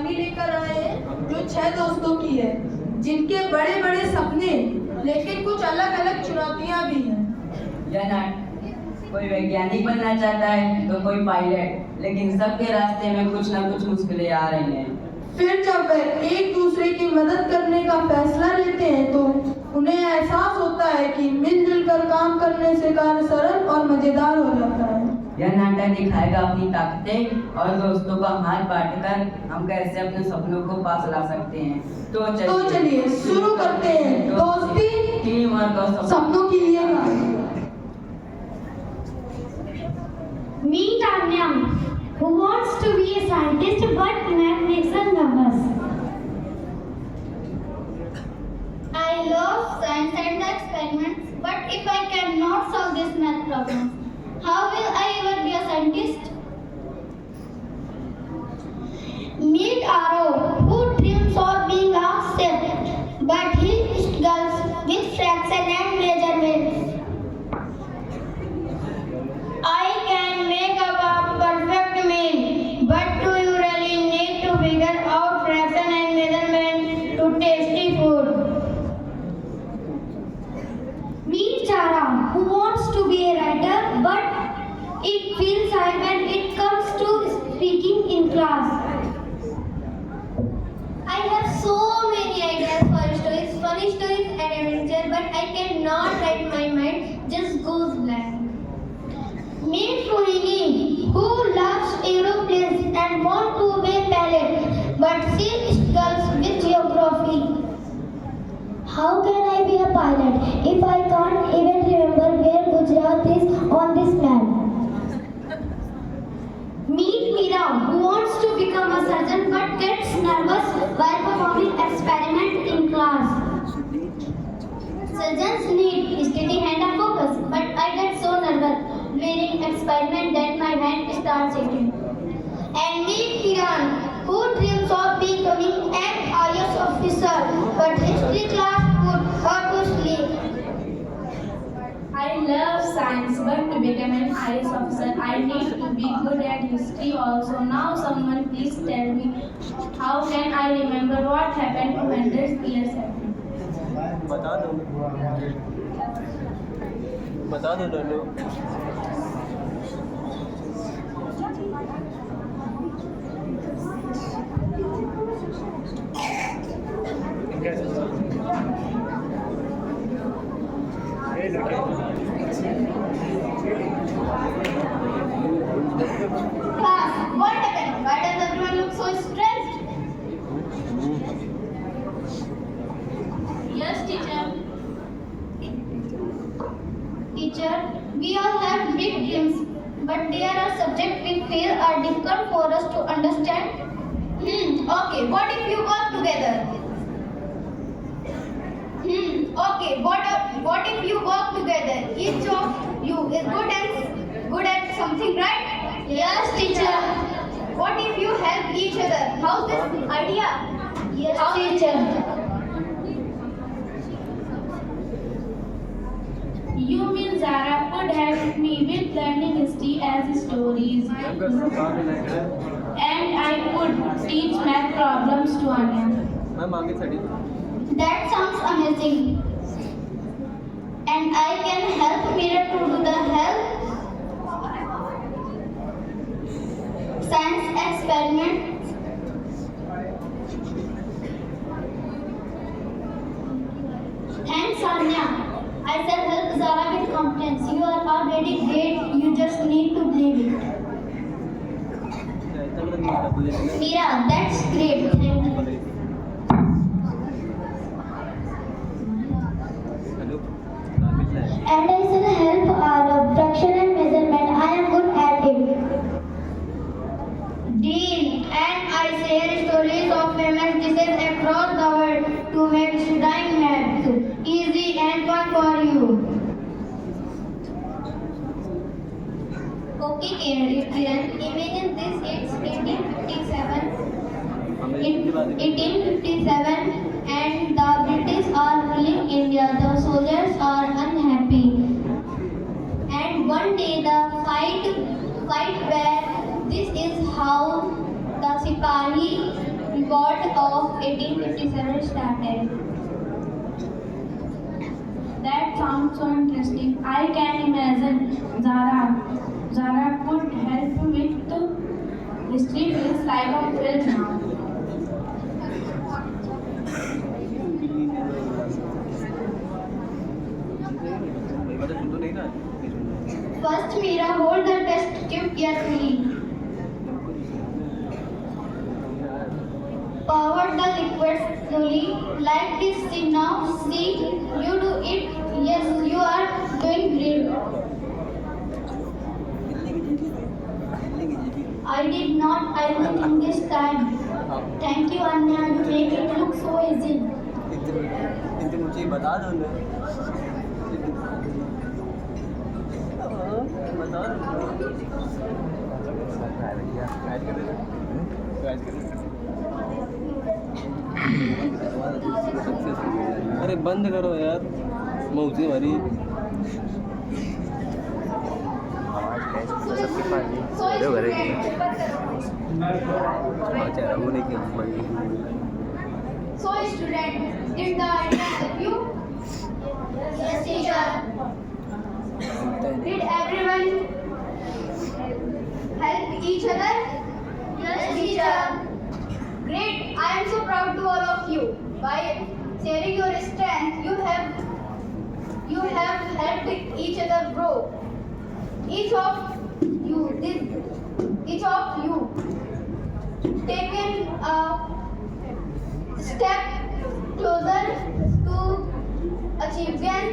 कहानी लेकर आए हैं जो 6 दोस्तों की है, जिनके बड़े बड़े सपने लेकिन कुछ अलग अलग चुनौतियां भी हैं। या ना कोई वैज्ञानिक बनना चाहता है तो कोई पायलट, लेकिन सबके रास्ते में कुछ ना कुछ मुश्किलें आ रही हैं। फिर जब वे एक दूसरे की मदद करने का फैसला लेते हैं तो उन्हें एहसास होता है कि मिलजुल कर काम करने से कार्य सरल और मजेदार हो जाता है। यह नाटक दिखाएगा अपनी ताकतें और दोस्तों का हाथ बांटकर हम कैसे अपने सपनों को पास ला सकते हैं। तो चलिए शुरू करते हैं दोस्ती टीम और सपनों की ये कहानी। Meet Anya, who wants to be a scientist but math makes her nervous. I love science and the experiments, but if I cannot solve this math problem, how will I ever be a scientist? Meet Aro, who dreams of being a chef, but he struggles with fraction and measurements. I can make up a perfect meal, but do you really need to figure out fraction and measurement to tasty food? Meet Chara, who wants to be a writer but it feels shy when it comes to speaking in class. I have so many ideas for stories, funny stories and adventure, but I cannot write. My mind just goes blank. Meet Rohini, who loves aeroplanes and wants to be a pilot, but she struggles with geography. How can I be a pilot if I can't even remember where Gujarat is on this map? Meet Meera, who wants to become a surgeon but gets nervous while performing experiment in class. Surgeons need steady hand and focus, but I get so nervous during experiment that my hand starts shaking. And meet Kiran, who dreams of becoming an IAS officer, but history class put her to sleep. I love science, but to become an IAS officer, I need to be good at history also. Now someone please tell me, how can I remember what happened 200 years ago? बता दो लोलो। Class, what happened? Why does everyone look so stressed? Yes, teacher. Teacher, we all have big dreams, but there are subjects we feel are difficult for us to understand. Okay, what if you work together? Okay, what if you work together? Each of you is good at something, right? Yes, teacher. What if you help each other? How's this idea? Yes, How's teacher. You mean Zara could help me with learning history as stories, and I could teach math problems to Anya. Ma'am आगे side. That sounds amazing. And I can help Mira to do the science experiments. Thanks, Anya. I shall help Zara with confidence. You are already great. You just need to believe it. Mira, that's great. Thank you. And I shall help our fraction and measurement. I am good at it. Dean, and I share stories of famous dishes across the world to make studying maths easy and fun for you. Okay, Kiran, imagine this, it's 1857. In 1857 and the British are ruling India. The soldiers are unhappy. And one day the fight where this is how the Sipahi revolt of 1857 started. That sounds so interesting. I can imagine Zara could help with the history. Feels like a film now. First, Meera, hold the test tube carefully. Pour the liquid slowly, like this. See now. See, you do it. Yes, you are doing great. I did not in this time. Thank you, Anya. You make it look so easy. इतने मुझे बता दो ना बता अरे बंद करो यार मौसी हमारी So, students, did the idea help you? Yes, teacher. Did everyone help each other? Yes, teacher. Great. I am so proud to all of you. By sharing your strength, you have helped each other grow. Each of you taken a step closer to achieving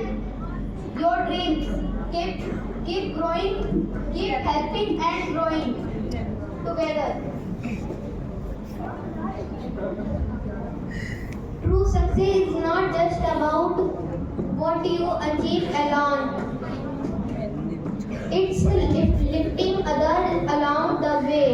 your dreams. Keep growing, keep helping and growing together. True success is not just about what you achieve alone. It's lifting others along the way.